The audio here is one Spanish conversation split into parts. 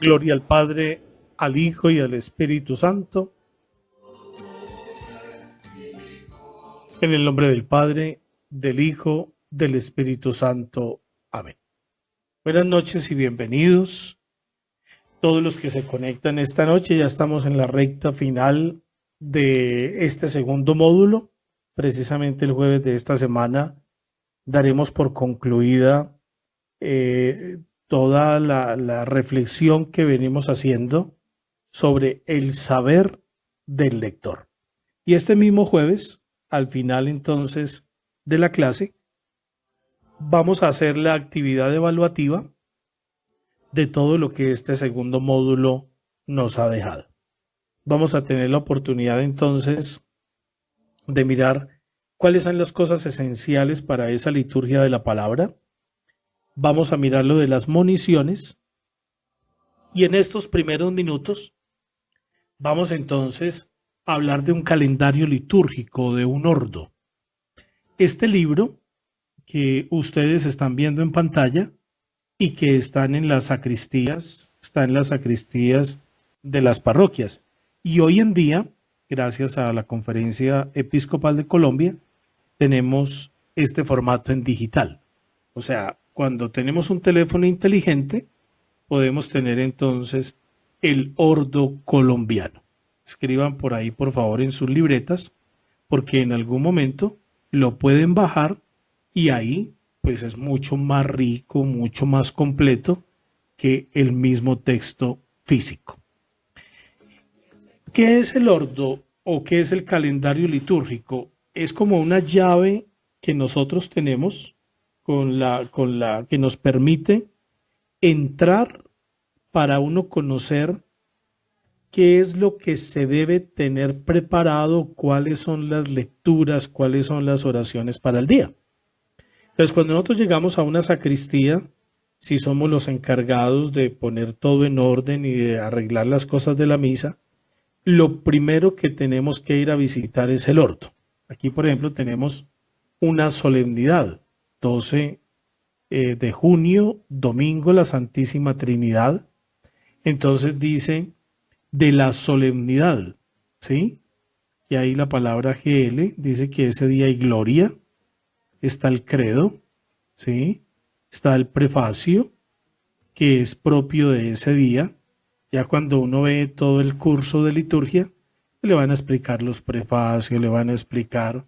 Gloria al Padre, al Hijo y al Espíritu Santo, en el nombre del Padre, del Hijo, del Espíritu Santo. Amén. Buenas noches y bienvenidos. Todos los que se conectan esta noche, ya estamos en la recta final de este segundo módulo. Precisamente el jueves de esta semana daremos por concluida toda la reflexión que venimos haciendo sobre el saber del lector. Y este mismo jueves, al final entonces de la clase, vamos a hacer la actividad evaluativa de todo lo que este segundo módulo nos ha dejado. Vamos a tener la oportunidad entonces de mirar cuáles son las cosas esenciales para esa liturgia de la palabra. Vamos a mirar lo de las moniciones y en estos primeros minutos vamos entonces a hablar de un calendario litúrgico, de un ordo. Este libro que ustedes están viendo en pantalla y que están en las sacristías, está en las sacristías de las parroquias. Y hoy en día, gracias a la Conferencia Episcopal de Colombia, tenemos este formato en digital. O sea, cuando tenemos un teléfono inteligente, podemos tener entonces el ordo colombiano. Escriban por ahí, por favor, en sus libretas, porque en algún momento lo pueden bajar y ahí pues es mucho más rico, mucho más completo que el mismo texto físico. ¿Qué es el ordo o qué es el calendario litúrgico? Es como una llave que nosotros tenemos con la que nos permite entrar para uno conocer qué es lo que se debe tener preparado, cuáles son las lecturas, cuáles son las oraciones para el día. Entonces, cuando nosotros llegamos a una sacristía, si somos los encargados de poner todo en orden y de arreglar las cosas de la misa, lo primero que tenemos que ir a visitar es el ordo. Aquí, por ejemplo, tenemos una solemnidad, 12 de junio, domingo, la Santísima Trinidad. Entonces dice de la solemnidad, ¿sí? Y ahí la palabra GL dice que ese día hay gloria, está el credo, ¿sí? Está el prefacio, que es propio de ese día. Ya cuando uno ve todo el curso de liturgia, le van a explicar los prefacios, le van a explicar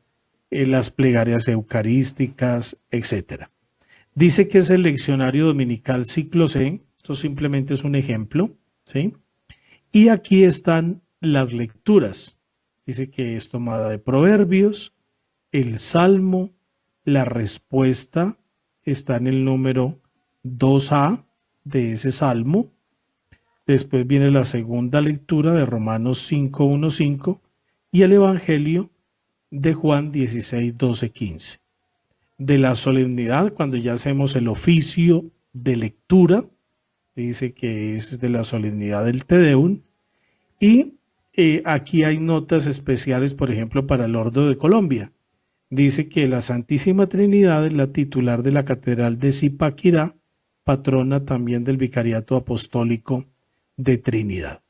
las plegarias eucarísticas, etcétera. Dice que es el leccionario dominical ciclo C, esto simplemente es un ejemplo, ¿sí? Y aquí están las lecturas. Dice que es tomada de Proverbios, el Salmo, la respuesta está en el número 2A de ese Salmo. Después viene la segunda lectura de Romanos 5:1-5 y el Evangelio de Juan 16:12-15. De la solemnidad, cuando ya hacemos el oficio de lectura, dice que es de la solemnidad del Te Deum, y aquí hay notas especiales, por ejemplo, para el Ordo de Colombia. Dice que la Santísima Trinidad es la titular de la Catedral de Zipaquirá, patrona también del Vicariato Apostólico de Trinidad.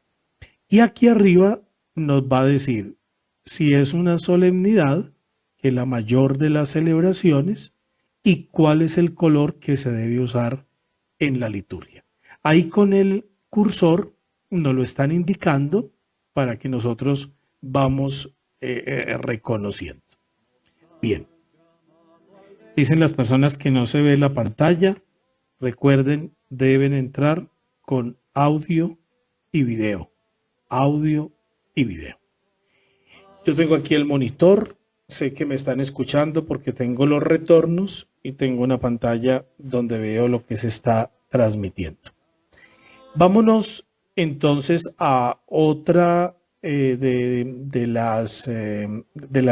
Y aquí arriba nos va a decir si es una solemnidad, que es la mayor de las celebraciones, y cuál es el color que se debe usar en la liturgia. Ahí con el cursor nos lo están indicando para que nosotros vamos reconociendo. Bien, dicen las personas que no se ve la pantalla, recuerden, deben entrar con audio y video. Audio y video. Yo tengo aquí el monitor, sé que me están escuchando porque tengo los retornos y tengo una pantalla donde veo lo que se está transmitiendo. Vámonos entonces a otra de las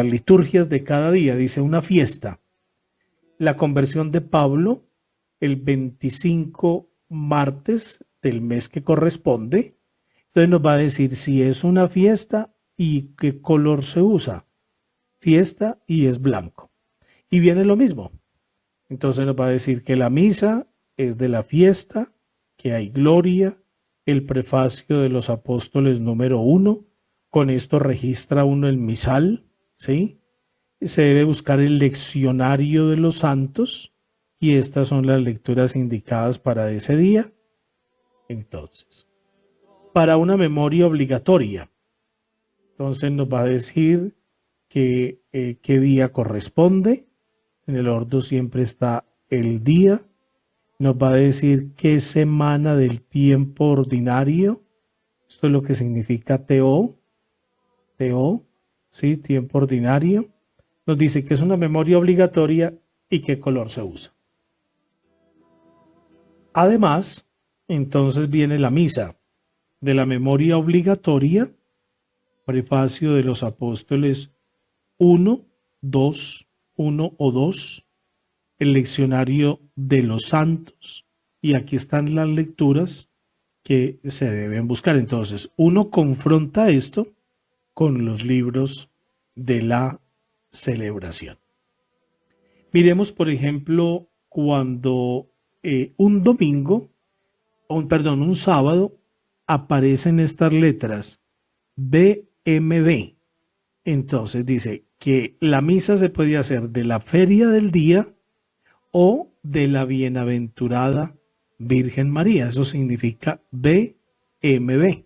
liturgias de cada día. Dice una fiesta. La conversión de Pablo el 25 martes del mes que corresponde. Entonces nos va a decir si es una fiesta y qué color se usa. Fiesta y es blanco. Y viene lo mismo. Entonces nos va a decir que la misa es de la fiesta, que hay gloria, el prefacio de los apóstoles número 1. Con esto registra uno el misal, ¿sí? Se debe buscar el leccionario de los santos y estas son las lecturas indicadas para ese día. Entonces, para una memoria obligatoria, entonces nos va a decir que, qué día corresponde. En el ordo siempre está el día. Nos va a decir qué semana del tiempo ordinario. Esto es lo que significa TO, ¿sí? Tiempo ordinario. Nos dice que es una memoria obligatoria y qué color se usa. Además, entonces viene la misa de la memoria obligatoria, prefacio de los apóstoles 1, 2, 1 o 2, el leccionario de los santos, y aquí están las lecturas que se deben buscar. Entonces, uno confronta esto con los libros de la celebración. Miremos, por ejemplo, cuando un domingo, un sábado, aparecen estas letras BMB. Entonces dice que la misa se puede hacer de la feria del día o de la bienaventurada Virgen María. Eso significa BMB.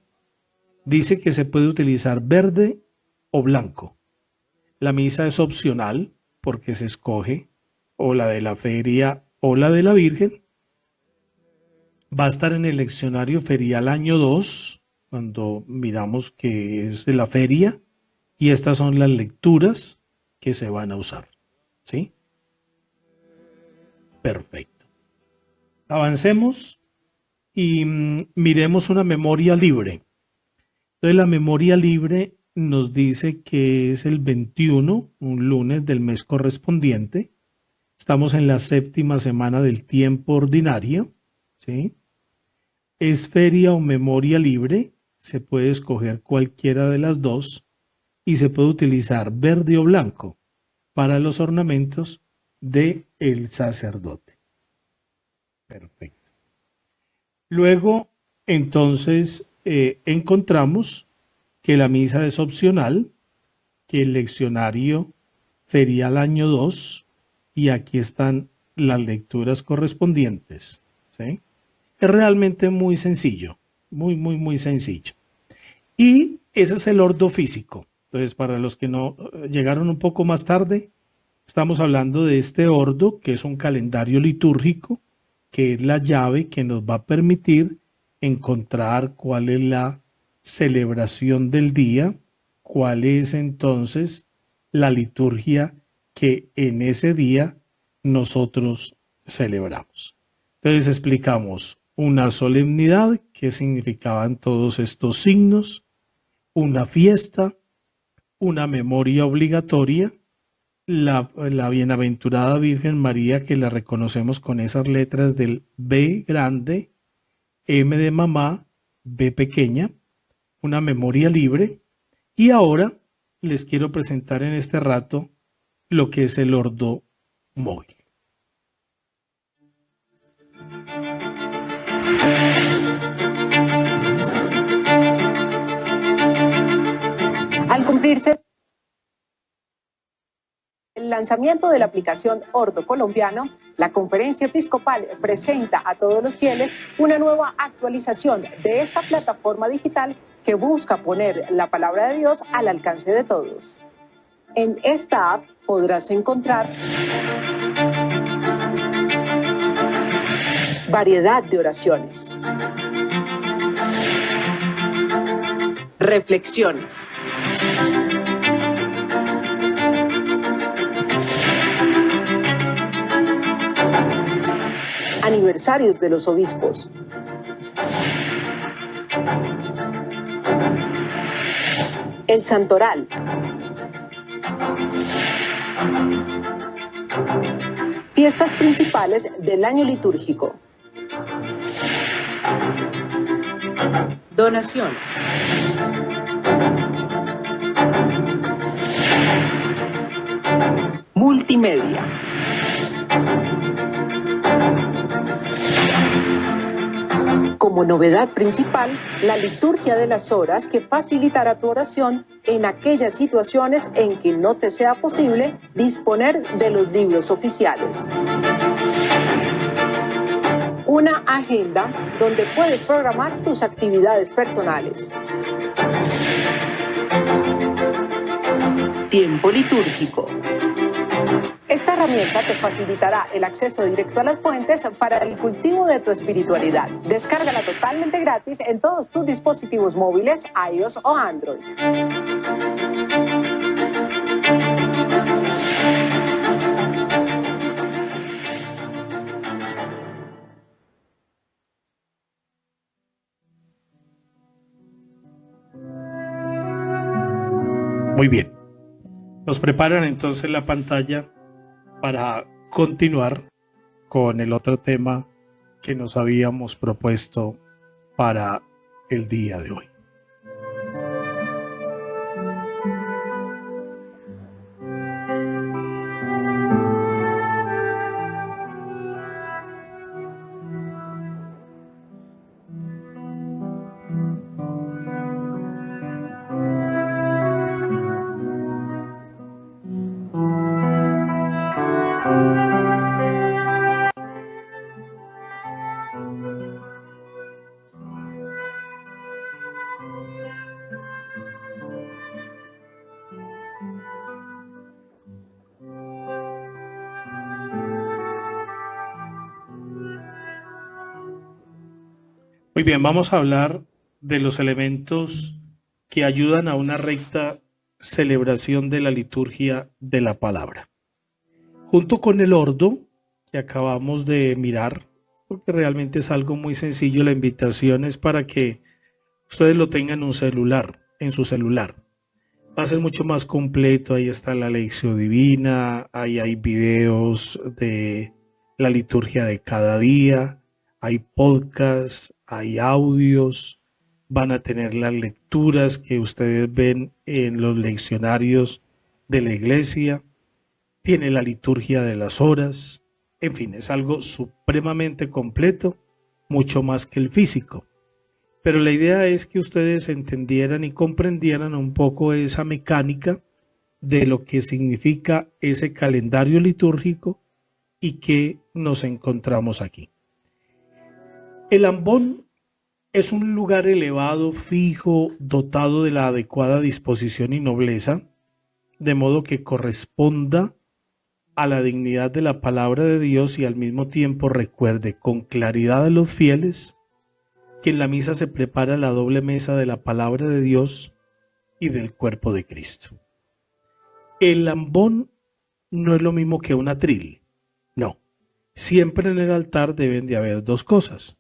Dice que se puede utilizar verde o blanco. La misa es opcional porque se escoge o la de la feria o la de la Virgen. Va a estar en el leccionario ferial año 2, cuando miramos que es de la feria, y estas son las lecturas que se van a usar. ¿Sí? Perfecto. Avancemos y miremos una memoria libre. Entonces la memoria libre nos dice que es el 21, un lunes del mes correspondiente. Estamos en la séptima semana del tiempo ordinario, ¿sí? Es feria o memoria libre, se puede escoger cualquiera de las dos y se puede utilizar verde o blanco para los ornamentos del sacerdote. Perfecto. Luego, entonces, encontramos que la misa es opcional, que el leccionario ferial año 2, y aquí están las lecturas correspondientes, ¿sí? Es realmente muy sencillo, muy sencillo. Y ese es el ordo físico. Entonces, para los que no llegaron un poco más tarde, estamos hablando de este ordo, que es un calendario litúrgico, que es la llave que nos va a permitir encontrar cuál es la celebración del día, cuál es entonces la liturgia que en ese día nosotros celebramos. Entonces explicamos una solemnidad, qué significaban todos estos signos, una fiesta, una memoria obligatoria, la bienaventurada Virgen María, que la reconocemos con esas letras del B grande, M de mamá, B pequeña, una memoria libre. Y ahora les quiero presentar en este rato lo que es el ordo móvil. Al cumplirse el lanzamiento de la aplicación Ordo Colombiano, la Conferencia Episcopal presenta a todos los fieles una nueva actualización de esta plataforma digital que busca poner la palabra de Dios al alcance de todos. En esta app podrás encontrar variedad de oraciones, reflexiones, aniversarios de los obispos, el santoral, fiestas principales del año litúrgico, donaciones, multimedia, como novedad principal la liturgia de las horas que facilitará tu oración en aquellas situaciones en que no te sea posible disponer de los libros oficiales. Una agenda donde puedes programar tus actividades personales. Tiempo litúrgico. Esta herramienta te facilitará el acceso directo a las fuentes para el cultivo de tu espiritualidad. Descárgala totalmente gratis en todos tus dispositivos móviles, iOS o Android. Muy bien. Nos preparan entonces la pantalla para continuar con el otro tema que nos habíamos propuesto para el día de hoy. Muy bien, vamos a hablar de los elementos que ayudan a una recta celebración de la liturgia de la palabra. Junto con el ordo que acabamos de mirar, porque realmente es algo muy sencillo, la invitación es para que ustedes lo tengan en su celular. Va a ser mucho más completo, ahí está la lección divina, ahí hay videos de la liturgia de cada día, hay podcasts, hay audios, van a tener las lecturas que ustedes ven en los leccionarios de la iglesia, tiene la liturgia de las horas, en fin, es algo supremamente completo, mucho más que el físico. Pero la idea es que ustedes entendieran y comprendieran un poco esa mecánica de lo que significa ese calendario litúrgico y que nos encontramos aquí. El ambón es un lugar elevado, fijo, dotado de la adecuada disposición y nobleza, de modo que corresponda a la dignidad de la palabra de Dios y al mismo tiempo recuerde con claridad a los fieles que en la misa se prepara la doble mesa de la palabra de Dios y del cuerpo de Cristo. El ambón no es lo mismo que un atril, no. Siempre en el altar deben de haber dos cosas.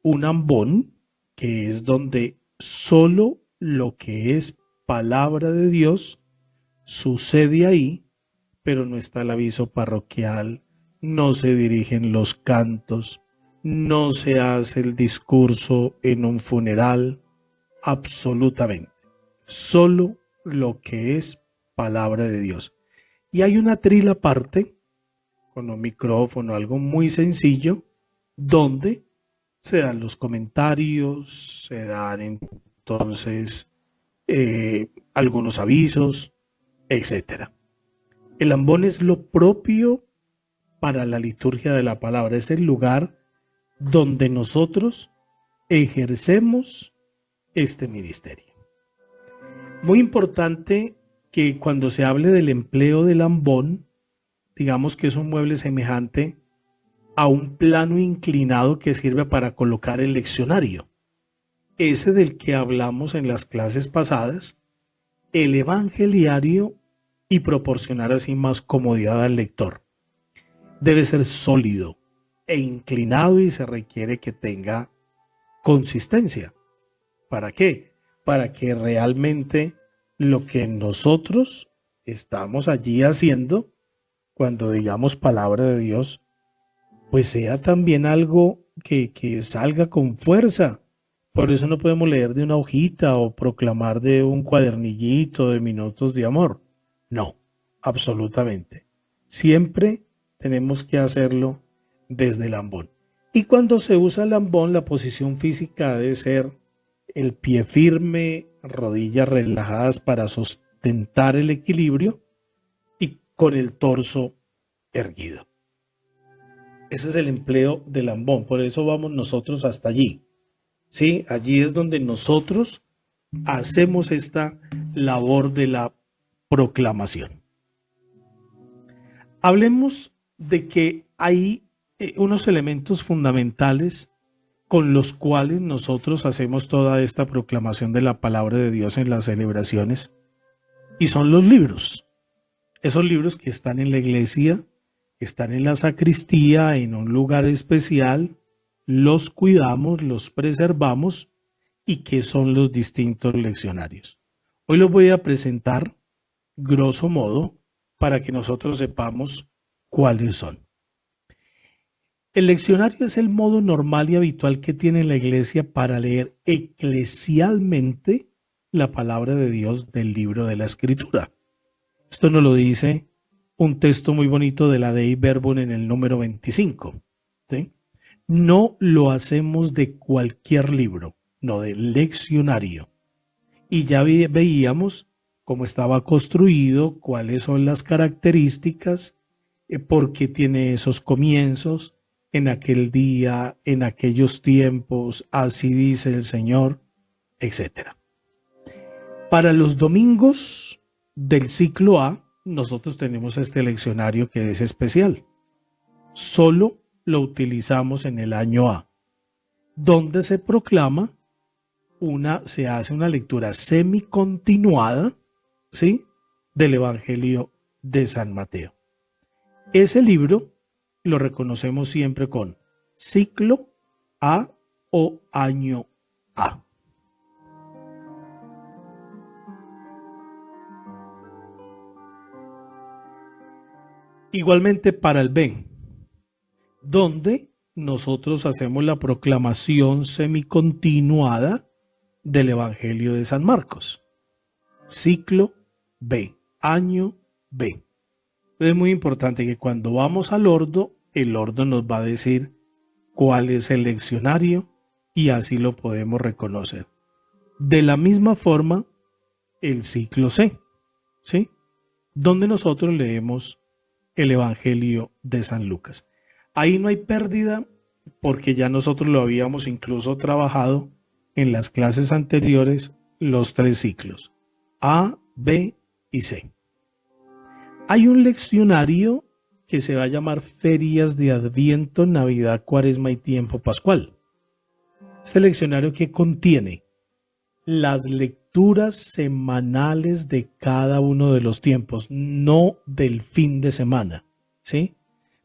Un ambón, que es donde solo lo que es palabra de Dios sucede ahí, pero no está el aviso parroquial, no se dirigen los cantos, no se hace el discurso en un funeral, absolutamente. Solo lo que es palabra de Dios. Y hay una trila aparte, con un micrófono, algo muy sencillo, donde se dan los comentarios, se dan entonces algunos avisos, etc. El ambón es lo propio para la liturgia de la palabra, es el lugar donde nosotros ejercemos este ministerio. Muy importante que cuando se hable del empleo del ambón, digamos que es un mueble semejante a un plano inclinado que sirve para colocar el leccionario. Ese del que hablamos en las clases pasadas, el evangeliario, y proporcionar así más comodidad al lector. Debe ser sólido e inclinado y se requiere que tenga consistencia. ¿Para qué? Para que realmente lo que nosotros estamos allí haciendo, cuando digamos palabra de Dios, pues sea también algo que salga con fuerza. Por eso no podemos leer de una hojita o proclamar de un cuadernillito de minutos de amor. No, absolutamente. Siempre tenemos que hacerlo desde el ambón. Y cuando se usa lambón, la posición física debe ser el pie firme, rodillas relajadas para sustentar el equilibrio y con el torso erguido. Ese es el empleo del lambón, por eso vamos nosotros hasta allí. ¿Sí? Allí es donde nosotros hacemos esta labor de la proclamación. Hablemos de que hay unos elementos fundamentales con los cuales nosotros hacemos toda esta proclamación de la palabra de Dios en las celebraciones, y son los libros. Esos libros que están en la iglesia, que están en la sacristía, en un lugar especial, los cuidamos, los preservamos, y que son los distintos leccionarios. Hoy los voy a presentar, grosso modo, para que nosotros sepamos cuáles son. El leccionario es el modo normal y habitual que tiene la iglesia para leer eclesialmente la palabra de Dios del libro de la Escritura. Esto nos lo dice un texto muy bonito de la Dei Verbum en el número 25. ¿Sí? No lo hacemos de cualquier libro, no del leccionario. Y ya veíamos cómo estaba construido, cuáles son las características, por qué tiene esos comienzos, en aquel día, en aquellos tiempos, así dice el Señor, etc. Para los domingos del ciclo A, nosotros tenemos este leccionario que es especial. Solo lo utilizamos en el año A, donde se proclama se hace una lectura semicontinuada, ¿sí?, del Evangelio de San Mateo. Ese libro lo reconocemos siempre con ciclo A o año A. Igualmente para el B, donde nosotros hacemos la proclamación semicontinuada del Evangelio de San Marcos. Ciclo B, año B. Es muy importante que cuando vamos al ordo, el ordo nos va a decir cuál es el leccionario y así lo podemos reconocer. De la misma forma, el ciclo C, ¿sí?, donde nosotros leemos el Evangelio de San Lucas. Ahí no hay pérdida porque ya nosotros lo habíamos incluso trabajado en las clases anteriores, los 3 ciclos, A, B y C. Hay un leccionario que se va a llamar Ferias de Adviento, Navidad, Cuaresma y Tiempo Pascual. Este leccionario que contiene las lecturas semanales de cada uno de los tiempos, no del fin de semana, ¿sí?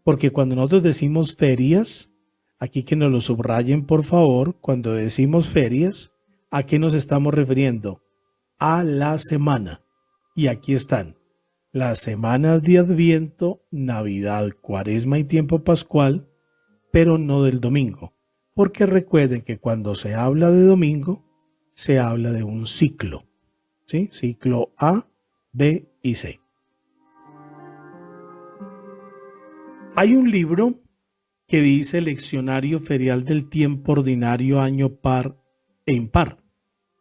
Porque cuando nosotros decimos ferias, aquí que nos lo subrayen por favor, cuando decimos ferias, ¿a qué nos estamos refiriendo? A la semana. Y aquí están las semanas de Adviento, Navidad, Cuaresma y Tiempo Pascual, pero no del domingo. Porque recuerden que cuando se habla de domingo, se habla de un ciclo, ¿sí? Ciclo A, B y C. Hay un libro que dice Leccionario Ferial del Tiempo Ordinario Año Par e Impar.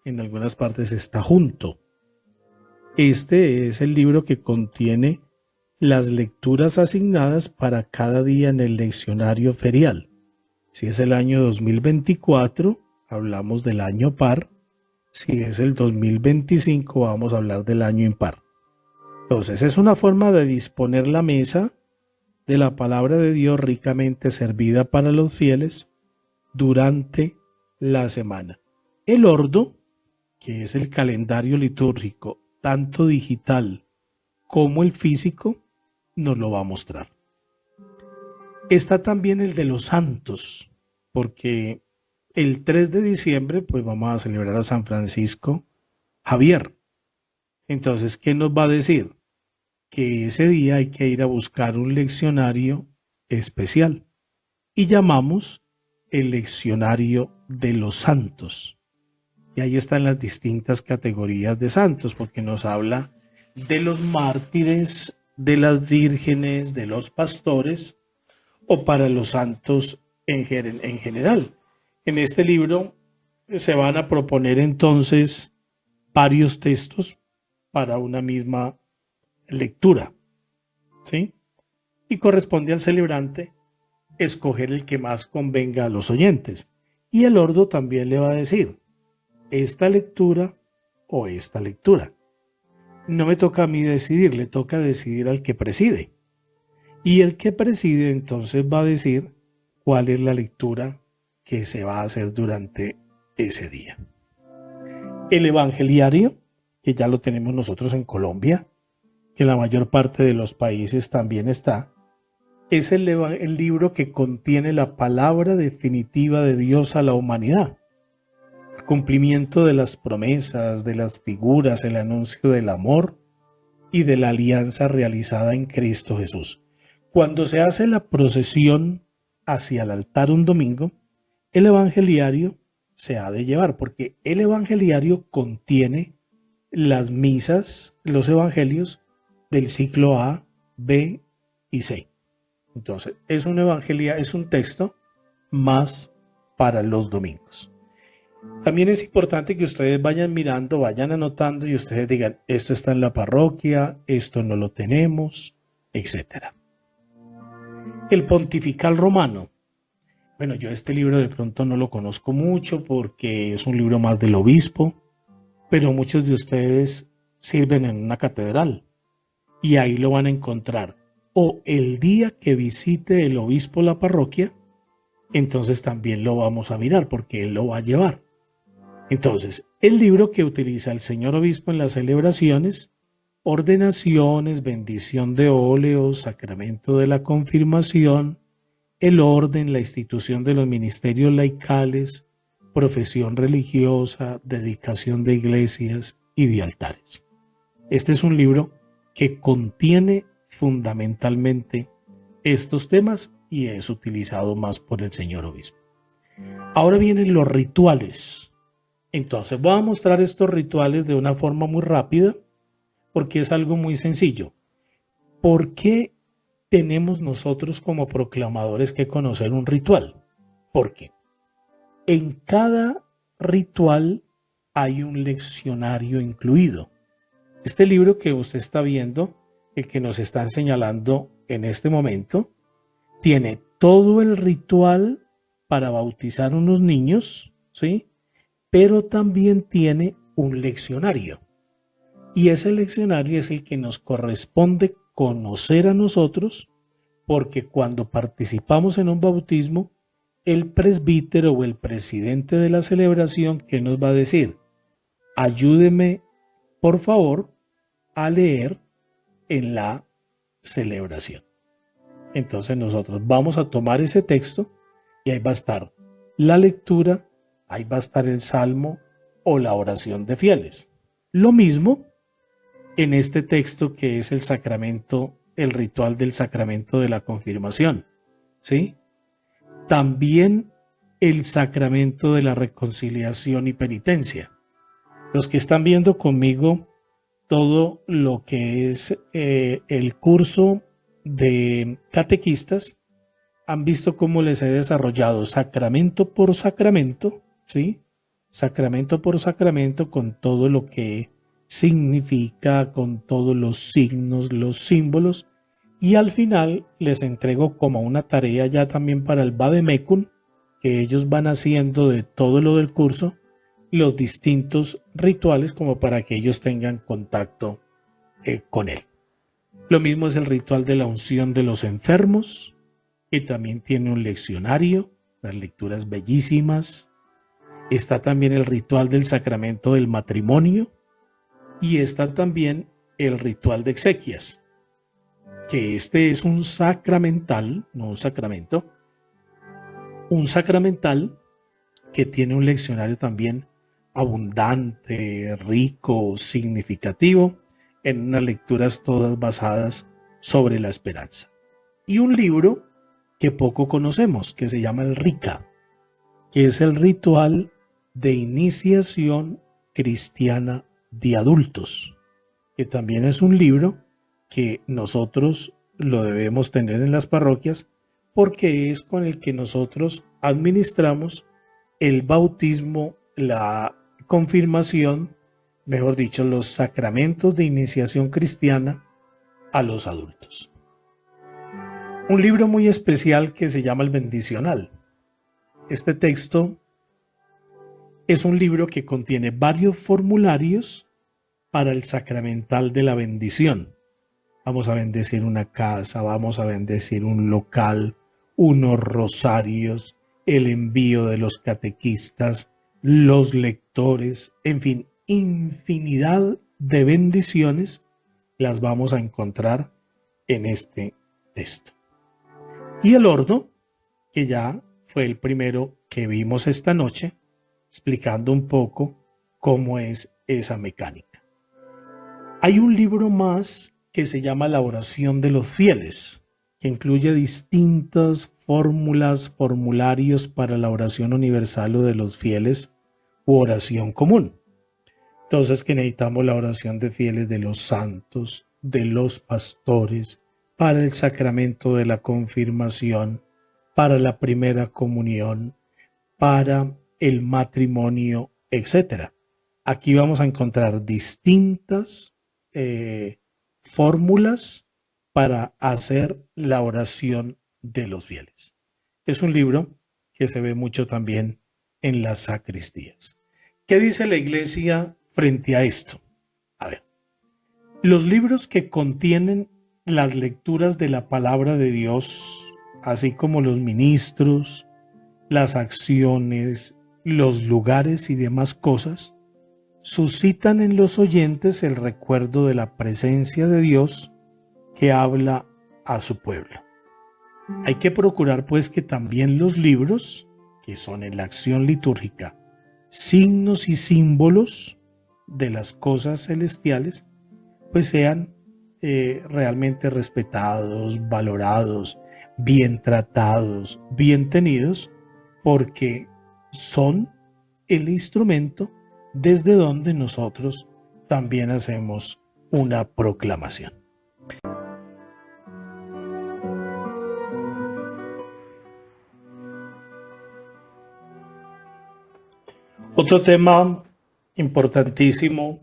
En algunas partes está junto. Este es el libro que contiene las lecturas asignadas para cada día en el leccionario ferial. Si es el año 2024, hablamos del año par. Si es el 2025, vamos a hablar del año impar. Entonces, es una forma de disponer la mesa de la palabra de Dios ricamente servida para los fieles durante la semana. El ordo, que es el calendario litúrgico, tanto digital como el físico, nos lo va a mostrar. Está también el de los santos, porque el 3 de diciembre pues vamos a celebrar a San Francisco Javier. Entonces, ¿qué nos va a decir? Que ese día hay que ir a buscar un leccionario especial y llamamos el leccionario de los santos. Y ahí están las distintas categorías de santos, porque nos habla de los mártires, de las vírgenes, de los pastores, o para los santos en general. En este libro se van a proponer entonces varios textos para una misma lectura, ¿sí? Y corresponde al celebrante escoger el que más convenga a los oyentes. Y el ordo también le va a decir, esta lectura o esta lectura. No me toca a mí decidir, le toca decidir al que preside. Y el que preside entonces va a decir cuál es la lectura que se va a hacer durante ese día. El evangeliario, que ya lo tenemos nosotros en Colombia, que en la mayor parte de los países también está, es el libro que contiene la palabra definitiva de Dios a la humanidad. El cumplimiento de las promesas, de las figuras, el anuncio del amor y de la alianza realizada en Cristo Jesús. Cuando se hace la procesión hacia el altar un domingo, el evangeliario se ha de llevar, porque el evangeliario contiene las misas, los evangelios del ciclo A, B y C. Entonces, es un texto más para los domingos. También es importante que ustedes vayan mirando, vayan anotando y ustedes digan, esto está en la parroquia, esto no lo tenemos, etc. El Pontifical Romano. Bueno, yo este libro de pronto no lo conozco mucho porque es un libro más del obispo, pero muchos de ustedes sirven en una catedral y ahí lo van a encontrar. O el día que visite el obispo la parroquia, entonces también lo vamos a mirar porque él lo va a llevar. Entonces, el libro que utiliza el señor obispo en las celebraciones, ordenaciones, bendición de óleos, sacramento de la confirmación, el orden, la institución de los ministerios laicales, profesión religiosa, dedicación de iglesias y de altares. Este es un libro que contiene fundamentalmente estos temas y es utilizado más por el señor obispo. Ahora vienen los rituales. Entonces voy a mostrar estos rituales de una forma muy rápida porque es algo muy sencillo. ¿Por qué tenemos nosotros como proclamadores que conocer un ritual? Porque en cada ritual hay un leccionario incluido. Este libro que usted está viendo, el que nos están señalando en este momento, tiene todo el ritual para bautizar unos niños, ¿sí? Pero también tiene un leccionario. Y ese leccionario es el que nos corresponde conocer a nosotros, porque cuando participamos en un bautismo, el presbítero o el presidente de la celebración, ¿qué nos va a decir? Ayúdeme, por favor, a leer en la celebración. Entonces nosotros vamos a tomar ese texto y ahí va a estar la lectura, ahí va a estar el salmo o la oración de fieles. Lo mismo en este texto que es el sacramento, el ritual del sacramento de la confirmación, ¿sí? También el sacramento de la reconciliación y penitencia. Los que están viendo conmigo todo lo que es el curso de catequistas, han visto cómo les he desarrollado sacramento por sacramento, ¿sí? Sacramento por sacramento con todo lo que significa, con todos los signos, los símbolos, y al final les entrego como una tarea ya también para el Vademecum, que ellos van haciendo de todo lo del curso, los distintos rituales como para que ellos tengan contacto con él. Lo mismo es el ritual de la unción de los enfermos, que también tiene un leccionario, las lecturas bellísimas. Está también el ritual del sacramento del matrimonio y está también el ritual de exequias, que este es un sacramental, no un sacramento, un sacramental que tiene un leccionario también abundante, rico, significativo, en unas lecturas todas basadas sobre la esperanza. Y un libro que poco conocemos, que se llama el Rica, que es el ritual de iniciación cristiana de adultos, que también es un libro que nosotros lo debemos tener en las parroquias porque es con el que nosotros administramos el bautismo, la confirmación, mejor dicho, los sacramentos de iniciación cristiana a los adultos. Un libro muy especial que se llama El Bendicional. Este texto es un libro que contiene varios formularios para el sacramental de la bendición. Vamos a bendecir una casa, vamos a bendecir un local, unos rosarios, el envío de los catequistas, los lectores, en fin, infinidad de bendiciones las vamos a encontrar en este texto. Y el ordo, que ya fue el primero que vimos esta noche, explicando un poco cómo es esa mecánica. Hay un libro más que se llama La oración de los fieles, que incluye distintas fórmulas, formularios para la oración universal o de los fieles u oración común. Entonces que necesitamos la oración de fieles de los santos, de los pastores, para el sacramento de la confirmación, para la primera comunión, para el matrimonio, etc. Aquí vamos a encontrar distintas fórmulas para hacer la oración de los fieles. Es un libro que se ve mucho también en las sacristías. ¿Qué dice la Iglesia frente a esto? A ver, los libros que contienen las lecturas de la palabra de Dios, así como los ministros, las acciones, los lugares y demás cosas, suscitan en los oyentes el recuerdo de la presencia de Dios que habla a su pueblo. Hay que procurar pues que también los libros, que son en la acción litúrgica, signos y símbolos de las cosas celestiales, pues sean realmente respetados, valorados, bien tratados, bien tenidos, porque son el instrumento desde donde nosotros también hacemos una proclamación. Otro tema importantísimo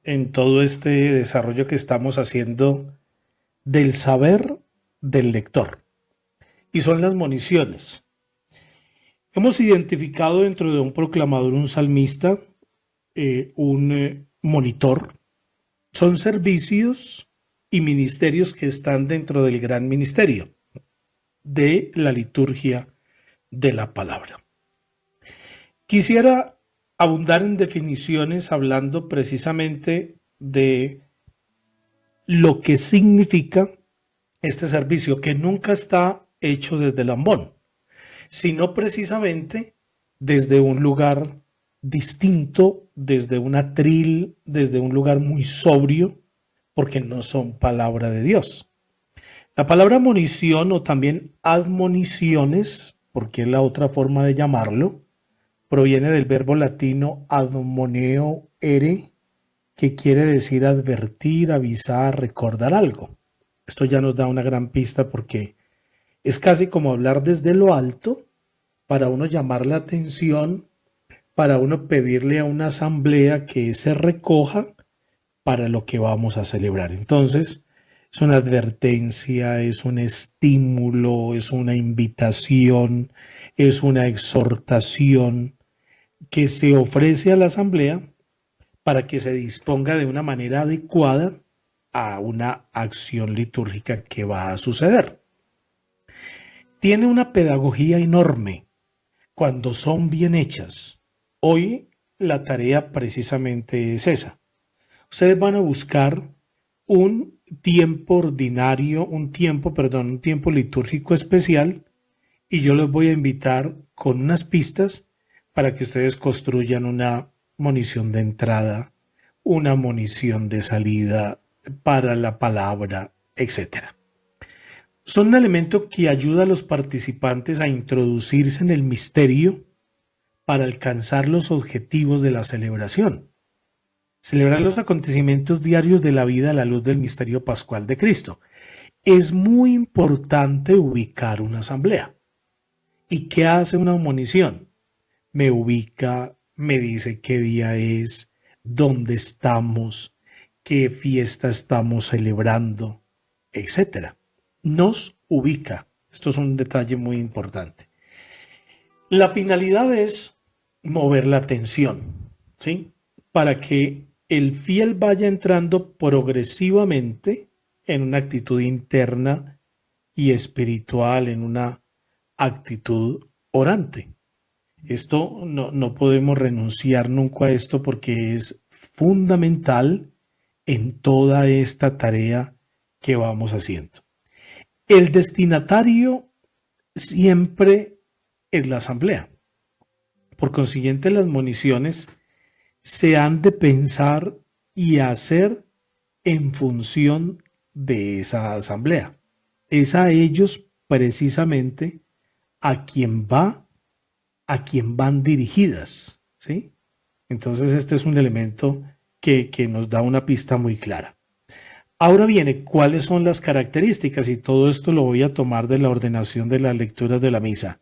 en todo este desarrollo que estamos haciendo del saber del lector, y son las moniciones. Hemos identificado dentro de un proclamador, un salmista, un monitor. Son servicios y ministerios que están dentro del gran ministerio de la liturgia de la palabra. Quisiera abundar en definiciones hablando precisamente de lo que significa este servicio, que nunca está hecho desde el ambón, sino precisamente desde un lugar distinto, desde un atril, desde un lugar muy sobrio, porque no son palabra de Dios. La palabra monición o también admoniciones, porque es la otra forma de llamarlo, proviene del verbo latino admoneo ere, que quiere decir advertir, avisar, recordar algo. Esto ya nos da una gran pista porque es casi como hablar desde lo alto para uno llamar la atención, para uno pedirle a una asamblea que se recoja para lo que vamos a celebrar. Entonces, es una advertencia, es un estímulo, es una invitación, es una exhortación que se ofrece a la asamblea para que se disponga de una manera adecuada a una acción litúrgica que va a suceder. Tiene una pedagogía enorme cuando son bien hechas. Hoy la tarea precisamente es esa. Ustedes van a buscar un tiempo ordinario, un tiempo litúrgico especial, y yo los voy a invitar con unas pistas para que ustedes construyan una monición de entrada, una monición de salida para la palabra, etc. Son un elemento que ayuda a los participantes a introducirse en el misterio para alcanzar los objetivos de la celebración. Celebrar los acontecimientos diarios de la vida a la luz del misterio pascual de Cristo. Es muy importante ubicar una asamblea. ¿Y qué hace una monición? Me ubica, me dice qué día es, dónde estamos, qué fiesta estamos celebrando, etcétera. Nos ubica. Esto es un detalle muy importante. La finalidad es mover la atención, ¿sí? Para que el fiel vaya entrando progresivamente en una actitud interna y espiritual, en una actitud orante. Esto no podemos renunciar nunca a esto porque es fundamental en toda esta tarea que vamos haciendo. El destinatario siempre es la asamblea. Por consiguiente, las moniciones se han de pensar y hacer en función de esa asamblea. Es a ellos precisamente a quien van dirigidas, ¿sí? Entonces este es un elemento que nos da una pista muy clara. Ahora viene, ¿cuáles son las características? Y todo esto lo voy a tomar de la ordenación de las lecturas de la misa.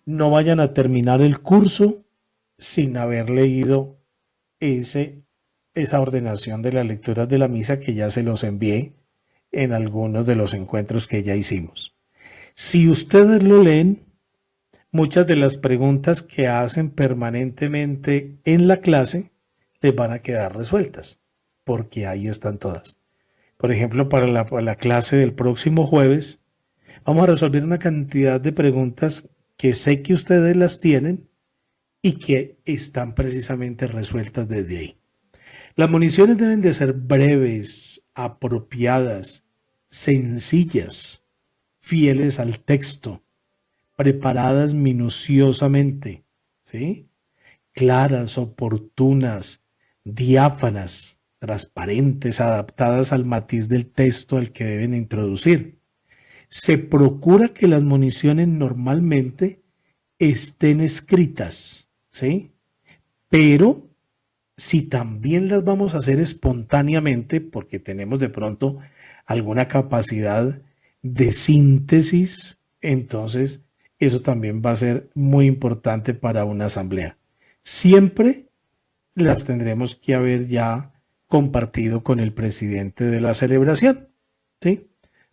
No vayan a terminar el curso sin haber leído esa ordenación de las lecturas de la misa que ya se los envié en algunos de los encuentros que ya hicimos. Si ustedes lo leen, muchas de las preguntas que hacen permanentemente en la clase les van a quedar resueltas, porque ahí están todas. Por ejemplo, para la clase del próximo jueves, vamos a resolver una cantidad de preguntas que sé que ustedes las tienen y que están precisamente resueltas desde ahí. Las municiones deben de ser breves, apropiadas, sencillas, fieles al texto, preparadas minuciosamente, ¿sí? Claras, oportunas, diáfanas, transparentes, adaptadas al matiz del texto al que deben introducir. Se procura que las municiones normalmente estén escritas, ¿sí? Pero si también las vamos a hacer espontáneamente, porque tenemos de pronto alguna capacidad de síntesis, entonces eso también va a ser muy importante para una asamblea. Siempre las tendremos que haber ya compartido con el presidente de la celebración, ¿sí?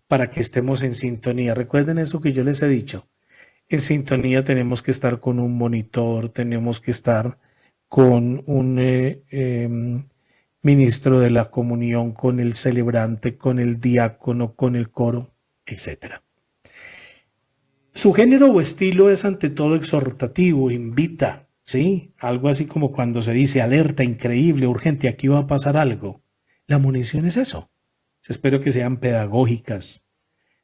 Para que estemos en sintonía. Recuerden eso que yo les he dicho. En sintonía tenemos que estar con un monitor, tenemos que estar con un ministro de la comunión, con el celebrante, con el diácono, con el coro, etc. Su género o estilo es ante todo exhortativo, invita, ¿sí? Algo así como cuando se dice alerta, increíble, urgente, aquí va a pasar algo. La munición es eso. Espero que sean pedagógicas,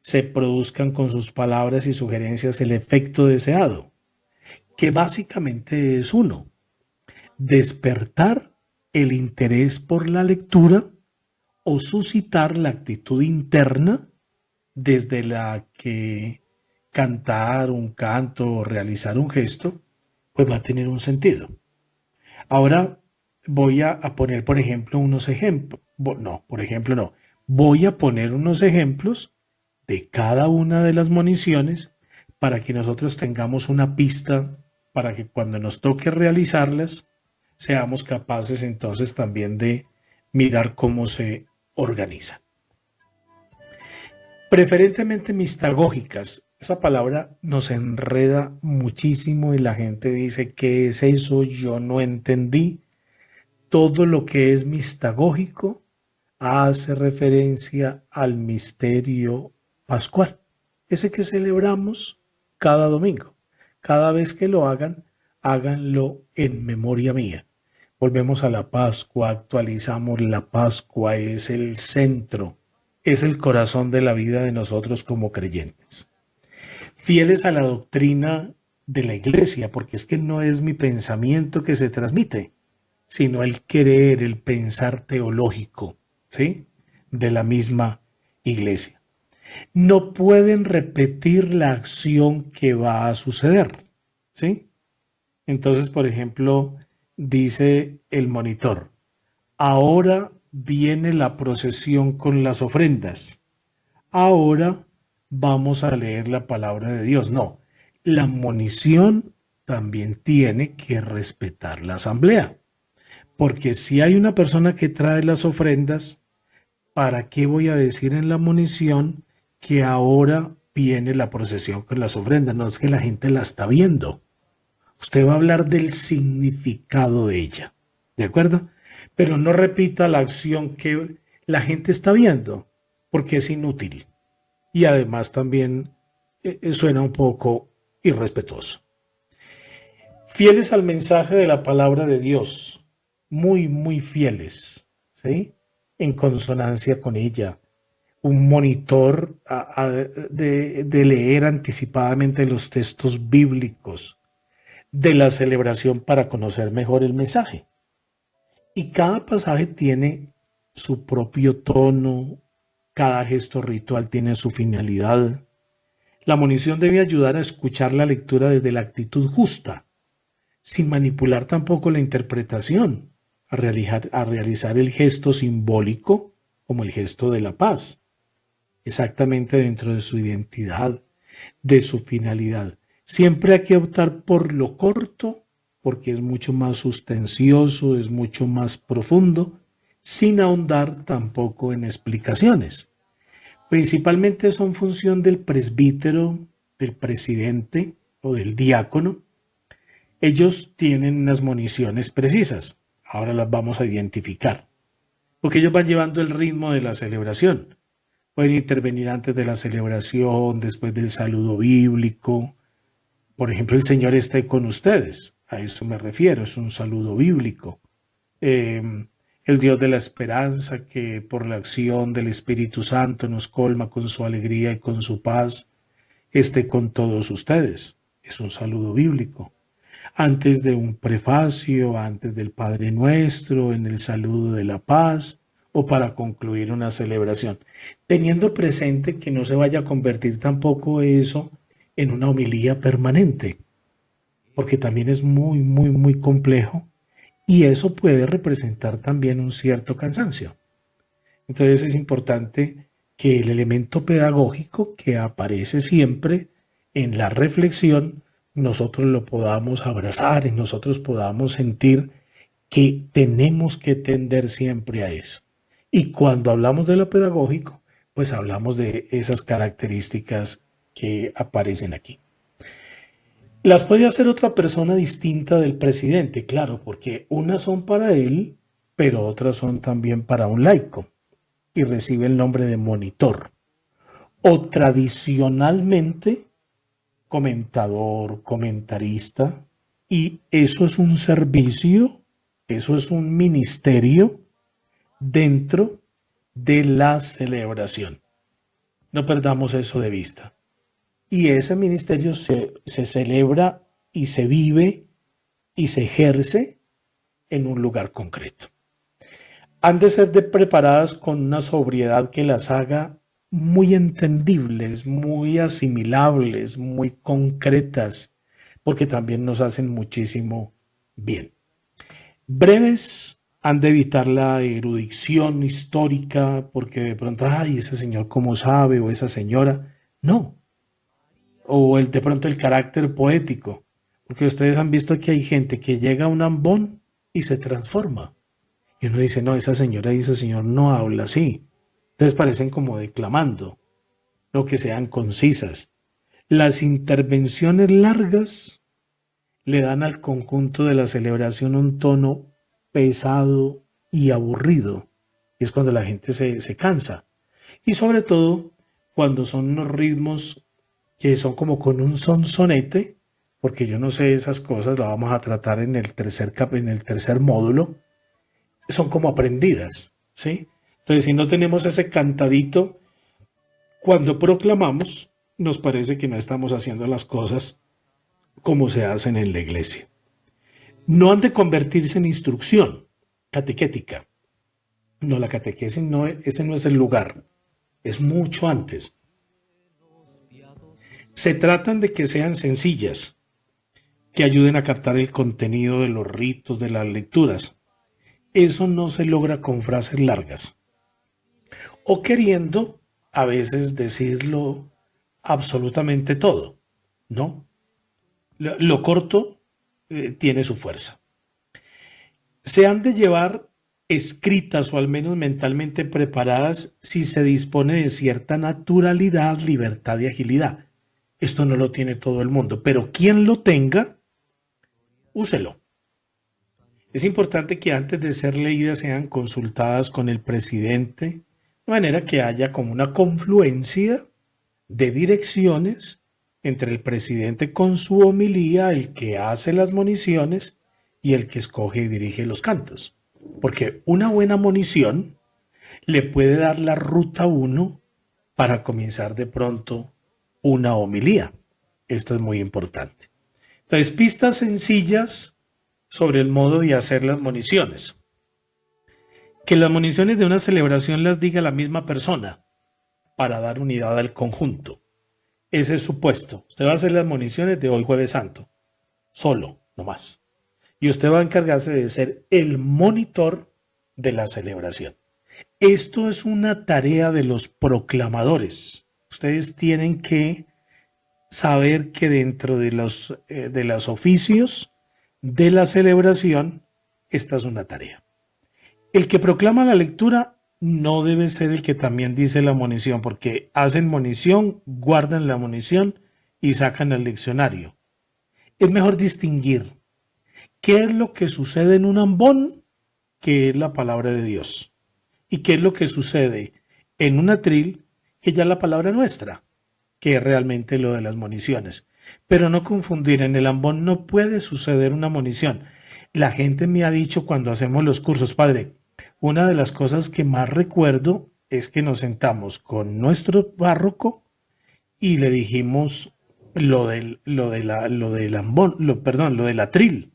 se produzcan con sus palabras y sugerencias el efecto deseado, que básicamente es uno, despertar el interés por la lectura o suscitar la actitud interna desde la que cantar un canto o realizar un gesto, pues va a tener un sentido. Ahora voy a poner, por ejemplo, unos ejemplos. No, por ejemplo, no. Voy a poner unos ejemplos de cada una de las moniciones para que nosotros tengamos una pista para que cuando nos toque realizarlas seamos capaces entonces también de mirar cómo se organiza. Preferentemente mistagógicas. Esa palabra nos enreda muchísimo y la gente dice, ¿qué es eso? Yo no entendí. Todo lo que es mistagógico hace referencia al misterio pascual, ese que celebramos cada domingo. Cada vez que lo hagan, háganlo en memoria mía. Volvemos a la Pascua, actualizamos la Pascua, es el centro, es el corazón de la vida de nosotros como creyentes. Fieles a la doctrina de la iglesia, porque es que no es mi pensamiento que se transmite, sino el querer, el pensar teológico, ¿sí? De la misma iglesia. No pueden repetir la acción que va a suceder, ¿sí? Entonces, por ejemplo, dice el monitor, ahora viene la procesión con las ofrendas. ahora vamos a leer la palabra de Dios. No, la monición también tiene que respetar la asamblea, porque si hay una persona que trae las ofrendas, ¿para qué voy a decir en la monición que ahora viene la procesión con las ofrendas? No es que la gente la está viendo. Usted va a hablar del significado de ella, ¿de acuerdo? Pero no repita la acción que la gente está viendo, porque es inútil. Y además también suena un poco irrespetuoso. Fieles al mensaje de la palabra de Dios, muy, muy fieles, ¿sí? En consonancia con ella. Un monitor de leer anticipadamente los textos bíblicos de la celebración para conocer mejor el mensaje. Y cada pasaje tiene su propio tono, cada gesto ritual tiene su finalidad. La monición debe ayudar a escuchar la lectura desde la actitud justa, sin manipular tampoco la interpretación, a realizar el gesto simbólico como el gesto de la paz, exactamente dentro de su identidad, de su finalidad. Siempre hay que optar por lo corto, porque es mucho más sustancioso, es mucho más profundo, sin ahondar tampoco en explicaciones. Principalmente son función del presbítero, del presidente o del diácono. Ellos tienen unas municiones precisas. Ahora las vamos a identificar, porque ellos van llevando el ritmo de la celebración. Pueden intervenir antes de la celebración, después del saludo bíblico. Por ejemplo, el Señor esté con ustedes. A eso me refiero, es un saludo bíblico. El Dios de la esperanza, que por la acción del Espíritu Santo nos colma con su alegría y con su paz, esté con todos ustedes. Es un saludo bíblico. Antes de un prefacio, antes del Padre Nuestro, en el saludo de la paz o para concluir una celebración. Teniendo presente que no se vaya a convertir tampoco eso en una homilía permanente, porque también es muy, muy, muy complejo y eso puede representar también un cierto cansancio. Entonces es importante que el elemento pedagógico que aparece siempre en la reflexión, nosotros lo podamos abrazar y nosotros podamos sentir que tenemos que tender siempre a eso. Y cuando hablamos de lo pedagógico, pues hablamos de esas características que aparecen aquí. Las puede hacer otra persona distinta del presidente, claro, porque unas son para él, pero otras son también para un laico y recibe el nombre de monitor. O tradicionalmente comentador, comentarista, y eso es un servicio, eso es un ministerio dentro de la celebración. No perdamos eso de vista. Y ese ministerio se celebra y se vive y se ejerce en un lugar concreto. Han de ser preparadas con una sobriedad que las haga muy entendibles, muy asimilables, muy concretas, porque también nos hacen muchísimo bien. Breves, han de evitar la erudición histórica, porque de pronto, ay, ese señor cómo sabe, o esa señora. No. O de pronto el carácter poético, porque ustedes han visto que hay gente que llega a un ambón y se transforma. Y uno dice, no, esa señora y ese señor no habla así. Entonces parecen como declamando, no que sean concisas. Las intervenciones largas le dan al conjunto de la celebración un tono pesado y aburrido. Y es cuando la gente se cansa. Y sobre todo cuando son unos ritmos que son como con un sonsonete, porque yo no sé esas cosas, las vamos a tratar en el tercer módulo, son como aprendidas, ¿sí? Entonces, si no tenemos ese cantadito, cuando proclamamos, nos parece que no estamos haciendo las cosas como se hacen en la iglesia. No han de convertirse en instrucción catequética. No, la catequesis no, ese no es el lugar, es mucho antes. Se tratan de que sean sencillas, que ayuden a captar el contenido de los ritos, de las lecturas. Eso no se logra con frases largas o queriendo a veces decirlo absolutamente todo, ¿no? Lo corto tiene su fuerza. Se han de llevar escritas o al menos mentalmente preparadas si se dispone de cierta naturalidad, libertad y agilidad. Esto no lo tiene todo el mundo, pero quien lo tenga, úselo. Es importante que antes de ser leídas sean consultadas con el presidente, de manera que haya como una confluencia de direcciones entre el presidente con su homilía, el que hace las moniciones y el que escoge y dirige los cantos. Porque una buena monición le puede dar la ruta a uno para comenzar de pronto una homilía. Esto es muy importante. Entonces, pistas sencillas sobre el modo de hacer las moniciones. Que las moniciones de una celebración las diga la misma persona para dar unidad al conjunto. Ese es su puesto. Usted va a hacer las moniciones de hoy Jueves Santo, solo, no más. Y usted va a encargarse de ser el monitor de la celebración. Esto es una tarea de los proclamadores. Ustedes tienen que saber que dentro de los oficios de la celebración, esta es una tarea. El que proclama la lectura no debe ser el que también dice la monición, porque hacen monición, guardan la monición y sacan el leccionario. Es mejor distinguir qué es lo que sucede en un ambón, que es la palabra de Dios, y qué es lo que sucede en un atril, que ya es la palabra nuestra, que es realmente lo de las moniciones. Pero no confundir, en el ambón no puede suceder una monición. La gente me ha dicho cuando hacemos los cursos, padre, una de las cosas que más recuerdo es que nos sentamos con nuestro párroco y le dijimos lo del ambón, lo del atril.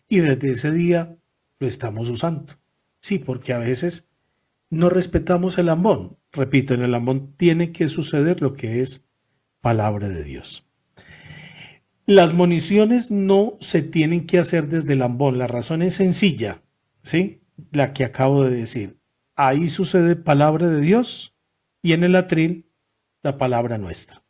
Y desde ese día lo estamos usando. Sí, porque a veces no respetamos el ambón. Repito, en el ambón tiene que suceder lo que es palabra de Dios. Las moniciones no se tienen que hacer desde el ambón. La razón es sencilla, ¿sí? La que acabo de decir. Ahí sucede palabra de Dios y en el atril la palabra nuestra.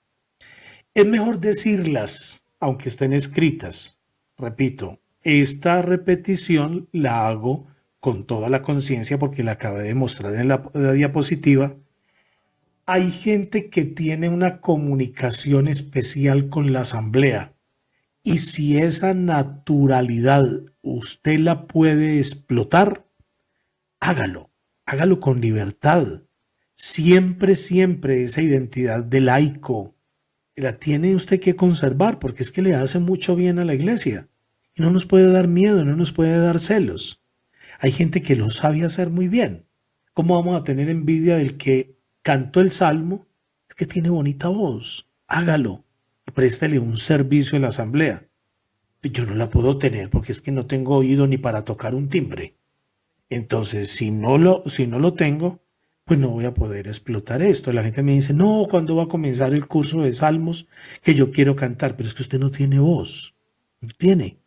Es mejor decirlas, aunque estén escritas. Repito, esta repetición la hago con toda la conciencia porque la acabé de mostrar en la diapositiva. Hay gente que tiene una comunicación especial con la asamblea y si esa naturalidad usted la puede explotar, hágalo con libertad. Siempre, siempre esa identidad de laico la tiene usted que conservar porque es que le hace mucho bien a la iglesia. Y no nos puede dar miedo, no nos puede dar celos. Hay gente que lo sabe hacer muy bien. ¿Cómo vamos a tener envidia del que cantó el salmo? Es que tiene bonita voz. Hágalo. Préstele un servicio en la asamblea. Yo no la puedo tener porque es que no tengo oído ni para tocar un timbre. Entonces, si no lo tengo, pues no voy a poder explotar esto. La gente me dice, no, ¿cuándo va a comenzar el curso de salmos que yo quiero cantar? Pero es que usted no tiene voz. No tiene.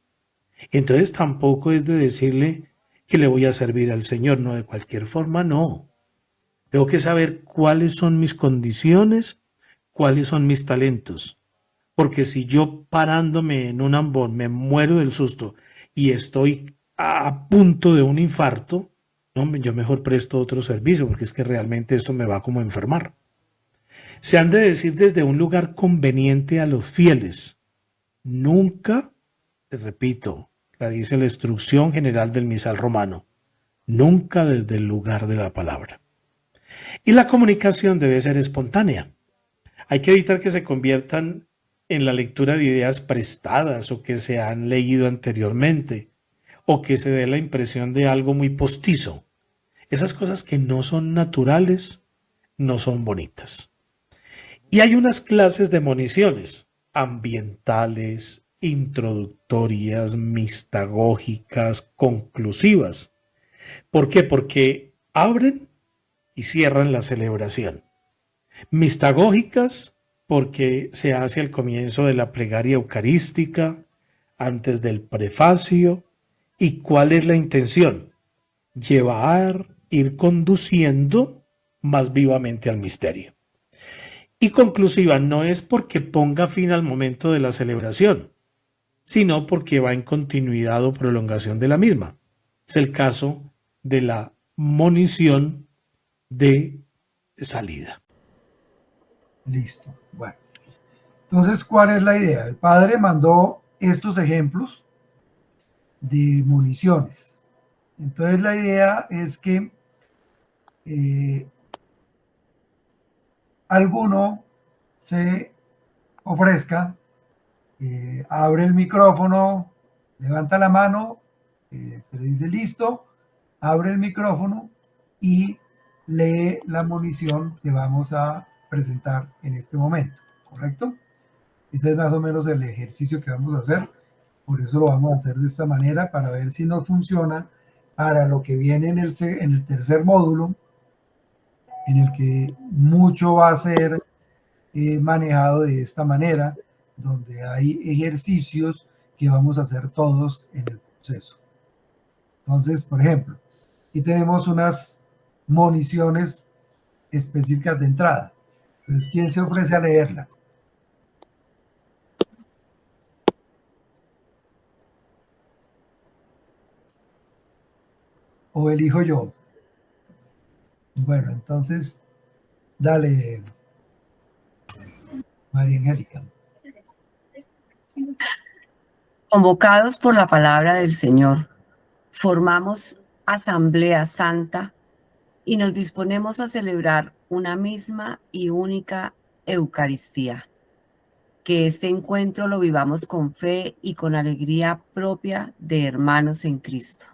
Entonces tampoco es de decirle que le voy a servir al Señor. No, de cualquier forma, no. Tengo que saber cuáles son mis condiciones, cuáles son mis talentos. Porque si yo parándome en un ambón me muero del susto y estoy a punto de un infarto, no, yo mejor presto otro servicio porque es que realmente esto me va como a enfermar. Se han de decir desde un lugar conveniente a los fieles. Nunca, repito, la dice la instrucción general del misal romano, nunca desde el lugar de la palabra. Y la comunicación debe ser espontánea. Hay que evitar que se conviertan en la lectura de ideas prestadas o que se han leído anteriormente o que se dé la impresión de algo muy postizo. Esas cosas que no son naturales no son bonitas. Y hay unas clases de moniciones ambientales, introductorias, mistagógicas, conclusivas. ¿Por qué? Porque abren y cierran la celebración. Mistagógicas porque se hace al comienzo de la plegaria eucarística, antes del prefacio. ¿Y cuál es la intención? Llevar, ir conduciendo más vivamente al misterio. Y conclusiva, no es porque ponga fin al momento de la celebración, sino porque va en continuidad o prolongación de la misma. Es el caso de la monición de salida. Listo. Bueno, entonces, ¿cuál es la idea? El padre mandó estos ejemplos de municiones. Entonces, la idea es que alguno se ofrezca, abre el micrófono, levanta la mano, se le dice listo, abre el micrófono y lee la munición que vamos a presentar en este momento, ¿correcto? Ese es más o menos el ejercicio que vamos a hacer, por eso lo vamos a hacer de esta manera para ver si nos funciona para lo que viene en el tercer módulo, en el que mucho va a ser manejado de esta manera, donde hay ejercicios que vamos a hacer todos en el proceso. Entonces, por ejemplo, aquí tenemos unas municiones específicas de entrada. Entonces, ¿quién se ofrece a leerla? ¿O elijo yo? Bueno, entonces, dale, María Angélica. Convocados por la palabra del Señor, formamos Asamblea Santa y nos disponemos a celebrar una misma y única Eucaristía. Que este encuentro lo vivamos con fe y con alegría propia de hermanos en Cristo.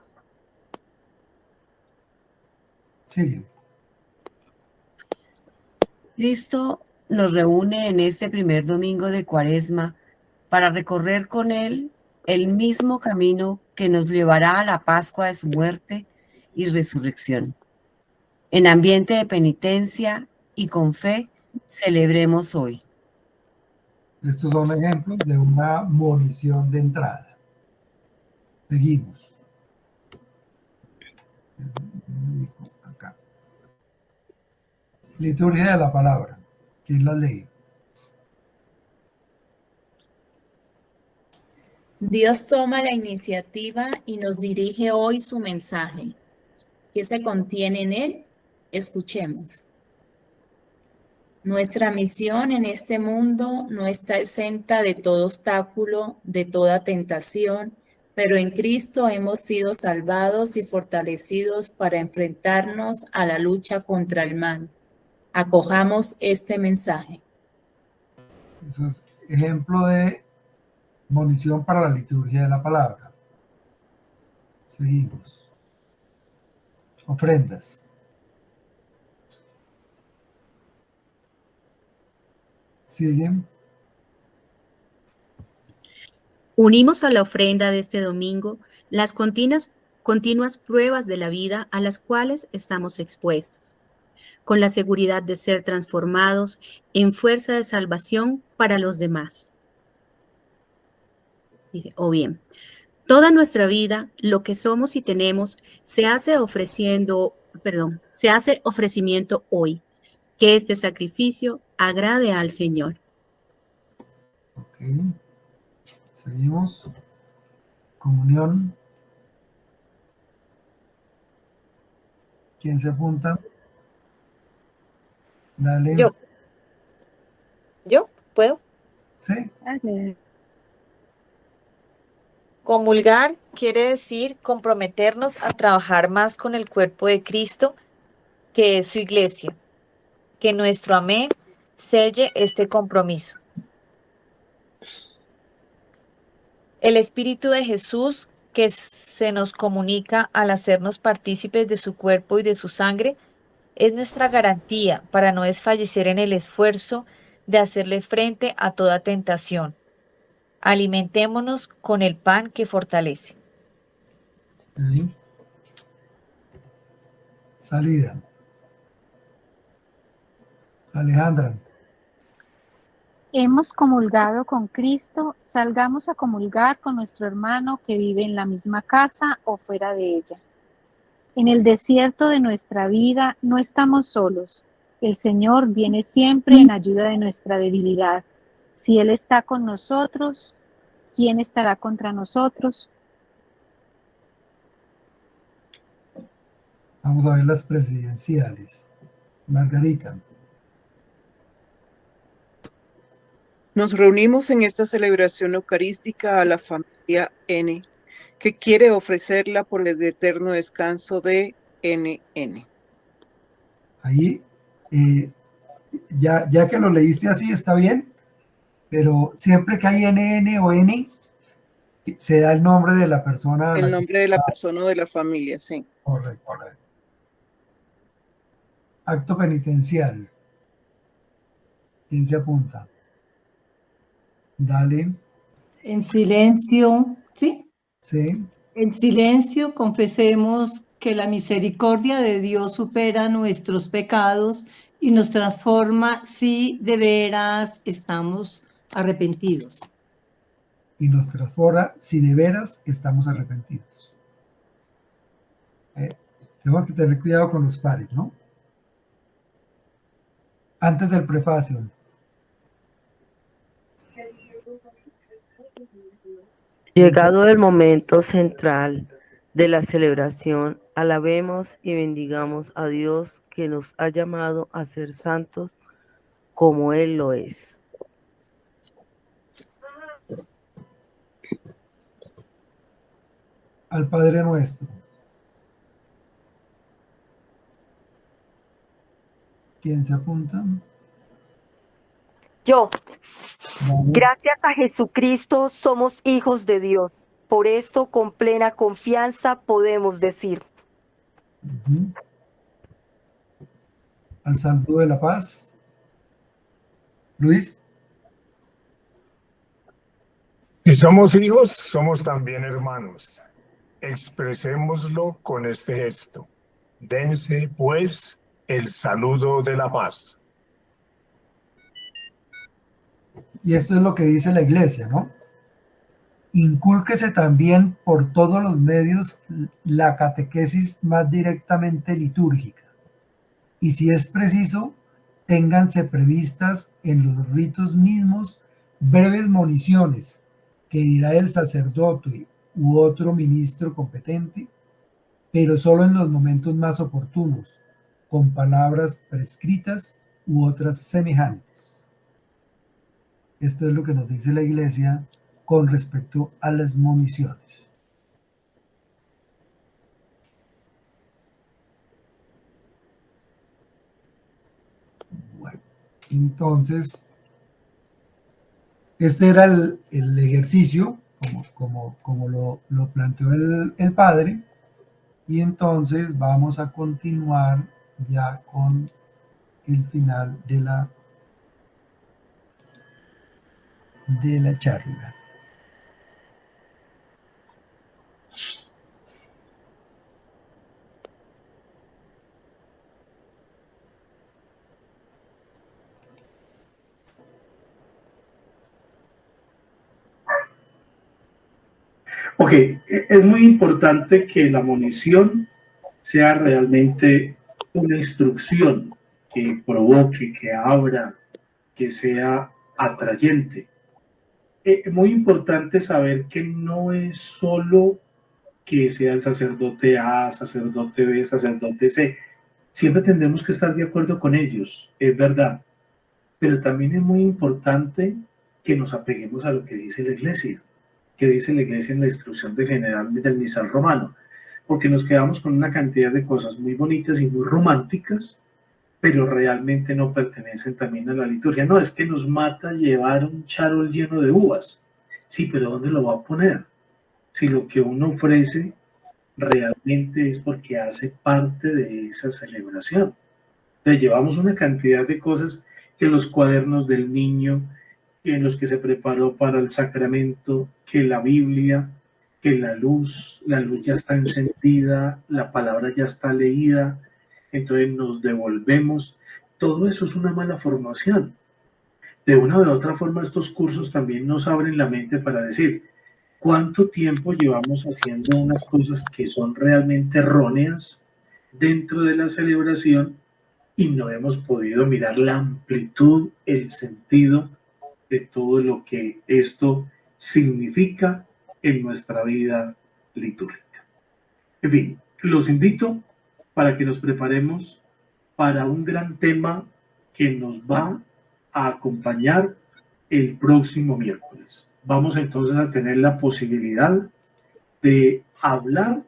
Sigue. Cristo nos reúne en este primer domingo de Cuaresma para recorrer con Él el mismo camino que nos llevará a la Pascua de su muerte y resurrección. En ambiente de penitencia y con fe, celebremos hoy. Estos son ejemplos de una munición de entrada. Seguimos. Acá. Liturgia de la palabra. ¿Quién la lee? Dios toma la iniciativa y nos dirige hoy su mensaje. ¿Qué se contiene en él? Escuchemos. Nuestra misión en este mundo no está exenta de todo obstáculo, de toda tentación, pero en Cristo hemos sido salvados y fortalecidos para enfrentarnos a la lucha contra el mal. Acojamos este mensaje. Eso es ejemplo de munición para la liturgia de la palabra. Seguimos. Ofrendas. Siguen. Unimos a la ofrenda de este domingo las continuas pruebas de la vida a las cuales estamos expuestos, con la seguridad de ser transformados en fuerza de salvación para los demás. Dice, o bien, toda nuestra vida, lo que somos y tenemos, se hace ofrecimiento hoy, que este sacrificio agrade al Señor. Ok. Seguimos. Comunión. ¿Quién se apunta? Dale. ¿Yo? ¿Puedo? Sí. Comulgar quiere decir comprometernos a trabajar más con el cuerpo de Cristo, que es su iglesia. Que nuestro amén selle este compromiso. El Espíritu de Jesús, que se nos comunica al hacernos partícipes de su cuerpo y de su sangre, es nuestra garantía para no desfallecer en el esfuerzo de hacerle frente a toda tentación. Alimentémonos con el pan que fortalece. Okay. Salida. Alejandra. Hemos comulgado con Cristo, salgamos a comulgar con nuestro hermano que vive en la misma casa o fuera de ella. En el desierto de nuestra vida no estamos solos. El Señor viene siempre en ayuda de nuestra debilidad. Si Él está con nosotros, ¿quién estará contra nosotros? Vamos a ver las presidenciales. Margarita. Nos reunimos en esta celebración eucarística a la familia N, que quiere ofrecerla por el eterno descanso de NN. Ahí, ya que lo leíste así, está bien, pero siempre que hay NN o N, se da el nombre de la persona. El nombre de la persona o de la familia, sí. Correcto, correcto. Acto penitencial. ¿Quién se apunta? Dale. En silencio, ¿sí? Sí. En silencio confesemos que la misericordia de Dios supera nuestros pecados y nos transforma si de veras estamos arrepentidos. Y nos transforma si de veras estamos arrepentidos. Tenemos que tener cuidado con los pares, ¿no? Antes del prefacio. Llegado el momento central de la celebración, alabemos y bendigamos a Dios que nos ha llamado a ser santos como Él lo es. Al Padre Nuestro. ¿Quién se apunta? Yo. Gracias a Jesucristo somos hijos de Dios. Por eso con plena confianza podemos decir. Al saludo de la paz. Luis. Si somos hijos, somos también hermanos. Expresémoslo con este gesto. Dense, pues, el saludo de la paz. Y esto es lo que dice la Iglesia, ¿no? Incúlquese también por todos los medios la catequesis más directamente litúrgica. Y si es preciso, ténganse previstas en los ritos mismos breves moniciones que dirá el sacerdote u otro ministro competente, pero solo en los momentos más oportunos, con palabras prescritas u otras semejantes. Esto es lo que nos dice la Iglesia con respecto a las moniciones. Bueno, entonces, este era el ejercicio, como lo planteó el Padre, y entonces vamos a continuar ya con el final de la charla. Ok, es muy importante que la monición sea realmente una instrucción que provoque, que abra, que sea atrayente. Muy importante saber que no es solo que sea el sacerdote A, sacerdote B, sacerdote C. Siempre tendremos que estar de acuerdo con ellos, es verdad. Pero también es muy importante que nos apeguemos a lo que dice la Iglesia, que dice la Iglesia en la instrucción del general del misal romano, porque nos quedamos con una cantidad de cosas muy bonitas y muy románticas, pero realmente no pertenecen también a la liturgia. No, es que nos mata llevar un charol lleno de uvas. Sí, pero ¿dónde lo va a poner? Si lo que uno ofrece realmente es porque hace parte de esa celebración. Entonces llevamos una cantidad de cosas que los cuadernos del niño, que en los que se preparó para el sacramento, que la Biblia, que la luz ya está encendida, la palabra ya está leída, entonces nos devolvemos. Todo eso es una mala formación. De una u otra forma, estos cursos también nos abren la mente para decir cuánto tiempo llevamos haciendo unas cosas que son realmente erróneas dentro de la celebración y no hemos podido mirar la amplitud, el sentido de todo lo que esto significa en nuestra vida litúrgica. En fin, los invito para que nos preparemos para un gran tema que nos va a acompañar el próximo miércoles. Vamos entonces a tener la posibilidad de hablar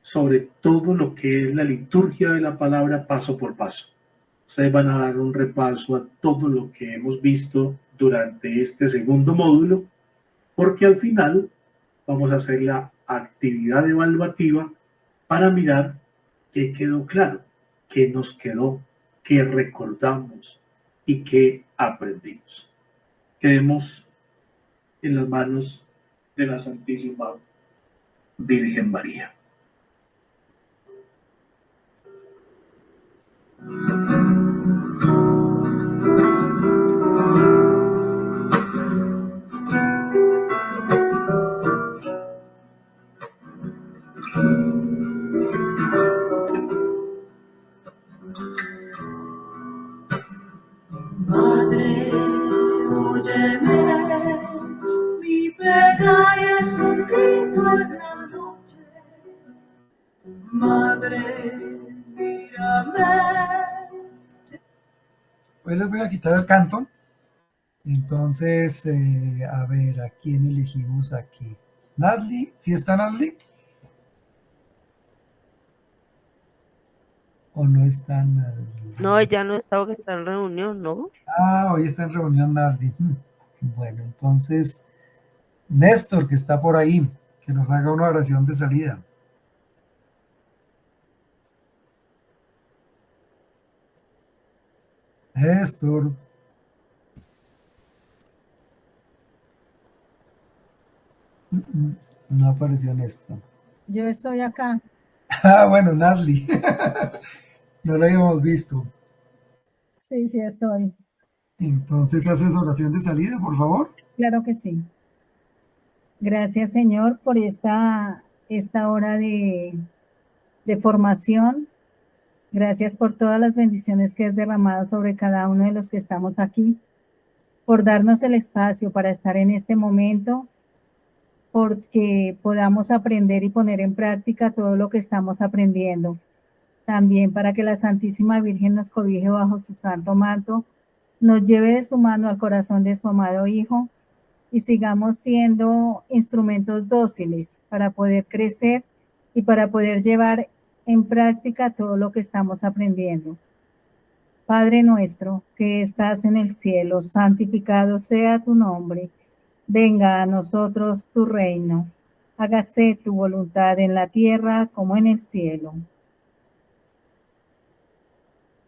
sobre todo lo que es la liturgia de la palabra paso por paso. Ustedes van a dar un repaso a todo lo que hemos visto durante este segundo módulo, porque al final vamos a hacer la actividad evaluativa para mirar qué quedó claro, qué nos quedó, qué recordamos y qué aprendimos. Quedemos en las manos de la Santísima Virgen María. Madre, óyeme, mi plegaria es un grito en la noche. Madre, mírame. Hoy les voy a quitar el canto. Entonces, a ver, ¿a quién elegimos aquí? ¿Nadly? ¿Sí está Nadly? ¿O no está Nadly? No, ella no está porque está en reunión, ¿no? Ah, hoy está en reunión Nadly. Bueno, entonces, Néstor, que está por ahí, que nos haga una oración de salida. Néstor. No apareció Néstor. Yo estoy acá. Ah, bueno, Nadly. No lo habíamos visto. Sí, sí estoy. Entonces, ¿haces oración de salida, por favor? Claro que sí. Gracias, Señor, por esta hora de formación. Gracias por todas las bendiciones que has derramado sobre cada uno de los que estamos aquí, por darnos el espacio para estar en este momento, porque podamos aprender y poner en práctica todo lo que estamos aprendiendo. También para que la Santísima Virgen nos cobije bajo su santo manto, nos lleve de su mano al corazón de su amado Hijo y sigamos siendo instrumentos dóciles para poder crecer y para poder llevar en práctica todo lo que estamos aprendiendo. Padre nuestro, que estás en el cielo, santificado sea tu nombre. Venga a nosotros tu reino. Hágase tu voluntad en la tierra como en el cielo.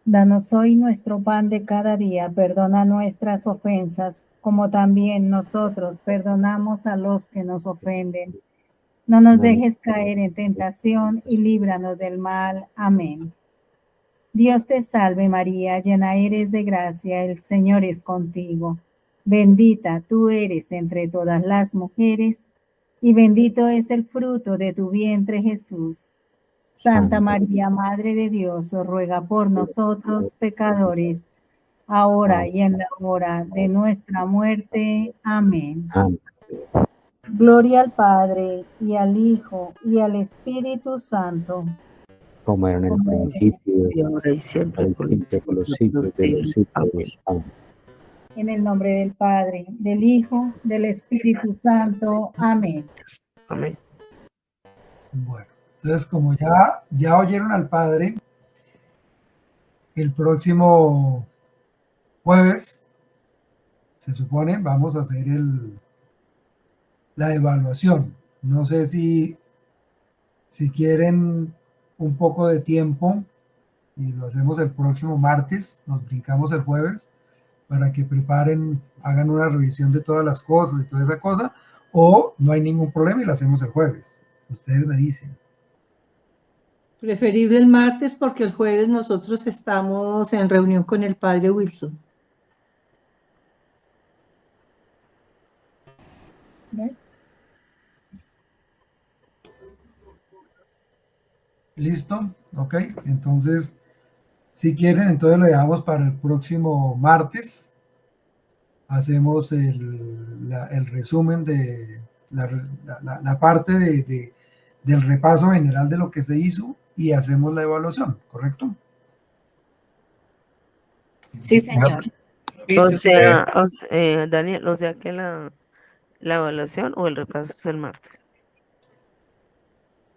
Danos hoy nuestro pan de cada día, perdona nuestras ofensas, como también nosotros perdonamos a los que nos ofenden. No nos dejes caer en tentación y líbranos del mal. Amén. Dios te salve María, llena eres de gracia, el Señor es contigo. Bendita tú eres entre todas las mujeres, y bendito es el fruto de tu vientre Jesús. Santa María, Madre de Dios, ruega por nosotros pecadores, ahora y en la hora de nuestra muerte. Amén. Gloria al Padre, y al Hijo, y al Espíritu Santo. Como era en el principio, Y ahora y siempre, por los por los siglos de los siglos. Amén. En el nombre del Padre, del Hijo, del Espíritu Santo. Amén. Amén. Bueno, entonces como ya oyeron al Padre, el próximo jueves, se supone, vamos a hacer la evaluación. No sé si quieren un poco de tiempo y lo hacemos el próximo martes, nos brincamos el jueves para que preparen, hagan una revisión de todas las cosas, de toda esa cosa, o no hay ningún problema y lo hacemos el jueves. Ustedes me dicen. Preferible el martes porque el jueves nosotros estamos en reunión con el padre Wilson. ¿Ves? ¿Listo? Ok, entonces Si quieren, entonces lo dejamos para el próximo martes. Hacemos el resumen de la parte del repaso general de lo que se hizo y hacemos la evaluación, ¿correcto? Sí, señor. Daniel, o sea que la evaluación o el repaso es el martes.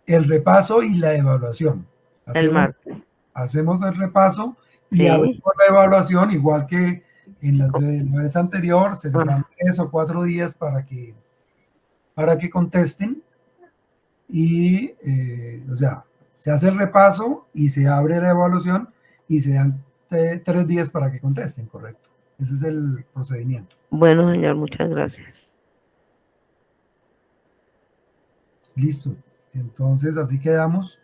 El repaso y la evaluación. El martes. Hacemos el repaso y Sí. abrimos la evaluación, igual que en la vez anterior, se les dan 3 o 4 días para que contesten y, o sea, se hace el repaso y se abre la evaluación y se dan 3 días para que contesten, correcto. Ese es el procedimiento. Bueno, señor, muchas gracias. Listo. Entonces, así quedamos.